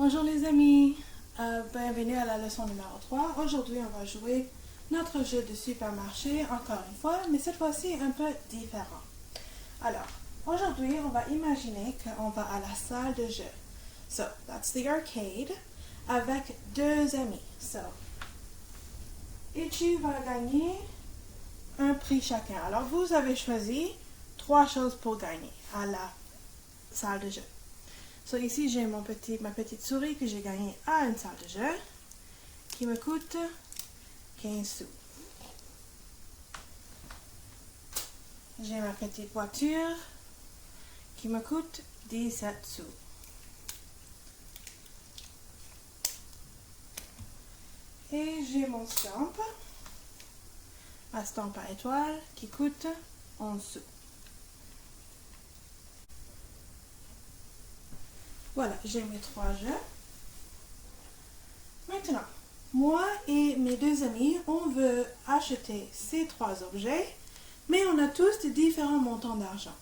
Bonjour les amis, bienvenue à la leçon numéro 3. Aujourd'hui, on va jouer notre jeu de supermarché encore une fois, mais cette fois-ci un peu différent. Alors, aujourd'hui, on va imaginer qu'on va à la salle de jeu. So, that's the arcade, avec deux amis. So, Ichi va gagner un prix chacun. Alors, vous avez choisi 3 choses pour gagner à la salle de jeu. So, ici, j'ai ma petite souris que j'ai gagnée à une salle de jeu qui me coûte 15 sous. J'ai ma petite voiture qui me coûte 17 sous. Et j'ai mon stamp, ma stamp à étoile qui coûte 11 sous. Voilà, j'ai mes 3 jeux. Maintenant, moi et mes 2 amis, on veut acheter ces 3 objets, mais on a tous de différents montants d'argent.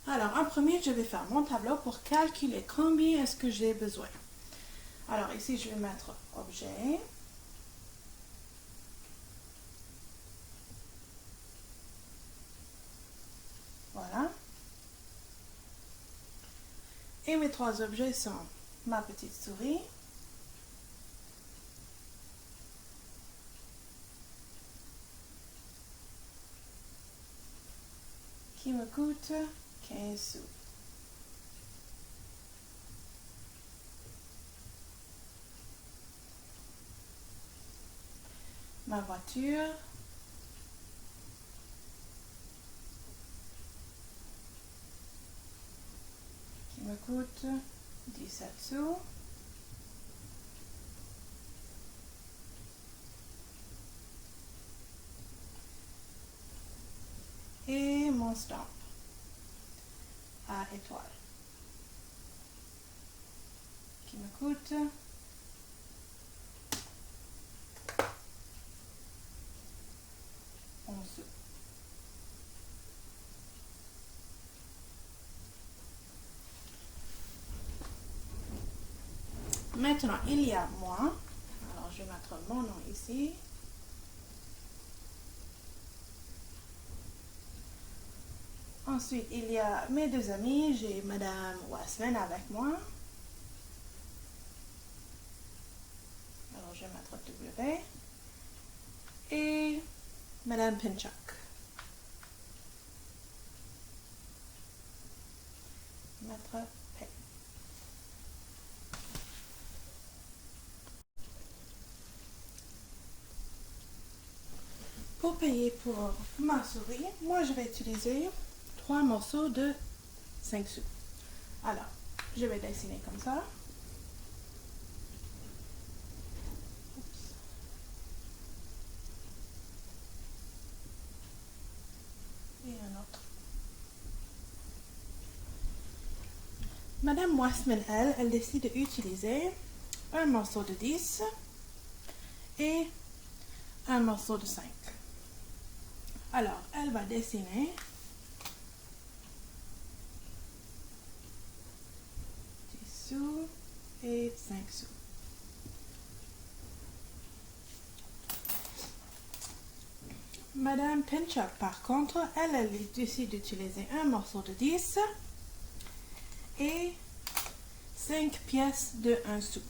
Alors, en premier, je vais faire mon tableau pour calculer combien est-ce que j'ai besoin. Alors, ici, je vais mettre objet. Voilà. Et mes 3 objets sont ma petite souris, qui me coûte 15 sous. Ma voiture, qui me coûte 17 sous. Et mon stamp à étoile, qui me coûte 11 sous. Maintenant, il y a moi. Alors, je vais mettre mon nom ici. Ensuite, il y a mes 2 amis. J'ai Madame Wasman avec moi. Alors, je vais mettre W. Et Madame Pinchuk. Mettre P. Pour payer pour ma souris, moi je vais utiliser 3 morceaux de 5 sous. Alors, je vais dessiner comme ça. Oups. Et un autre. Madame Wasman, elle décide d'utiliser un morceau de 10 et un morceau de 5. Alors, elle va dessiner 10 sous et 5 sous. Madame Pinchuk, par contre, elle décide d'utiliser un morceau de 10 et 5 pièces de 1 sou.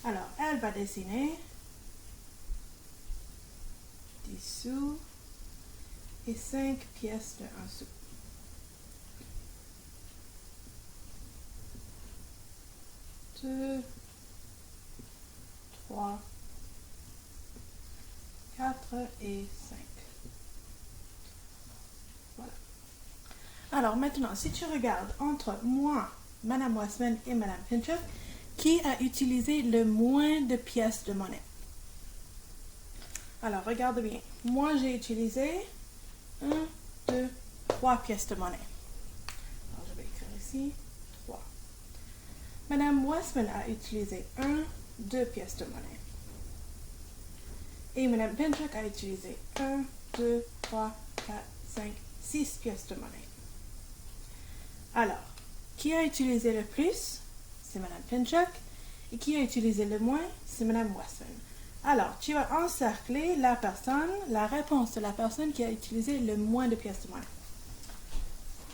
Alors, elle va dessiner 10 sous et 5 pièces de 1 sou. Deux, 3, 4 et 5. Voilà. Alors maintenant, si tu regardes entre moi, Madame Wasman et Madame Pinchuk, qui a utilisé le moins de pièces de monnaie? Alors, regarde bien. Moi, j'ai utilisé 1, 2, 3 pièces de monnaie. Alors, je vais écrire ici 3. Madame Wasman a utilisé 1, 2 pièces de monnaie. Et Madame Pinchuk a utilisé 1, 2, 3, 4, 5, 6 pièces de monnaie. Alors, qui a utilisé le plus? c'est Madame Pinchuk. Et qui a utilisé le moins, c'est Madame Westman. Alors, tu vas encercler la personne, la réponse de la personne qui a utilisé le moins de pièces de monnaie.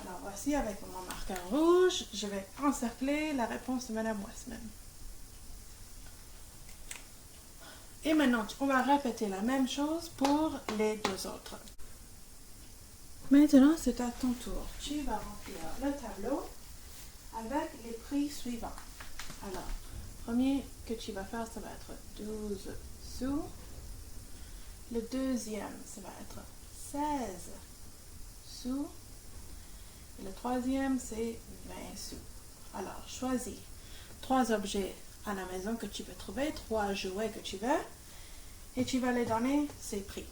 Alors, voici avec mon marqueur rouge, je vais encercler la réponse de Madame Westman. Et maintenant, on va répéter la même chose pour les deux autres. Maintenant, c'est à ton tour. Tu vas remplir le tableau avec les prix suivants. Alors, premier que tu vas faire, ça va être 12 sous. Le deuxième, ça va être 16 sous. Et le troisième, c'est 20 sous. Alors, choisis 3 objets à la maison que tu peux trouver, 3 jouets que tu veux, et tu vas les donner ces prix.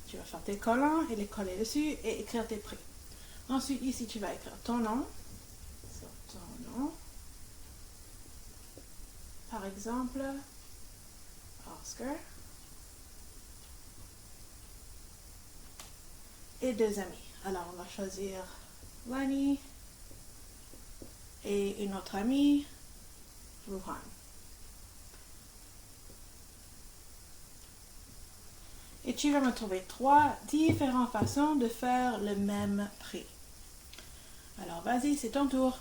Tu vas faire tes collants et les coller dessus et écrire tes prix. Ensuite, ici, tu vas écrire ton nom. Sur ton nom. Par exemple, Oscar. Et 2 amis. Alors, on va choisir Lani et une autre amie, Ruhan. Et tu vas me trouver 3 différentes façons de faire le même prix. Alors, vas-y, c'est ton tour.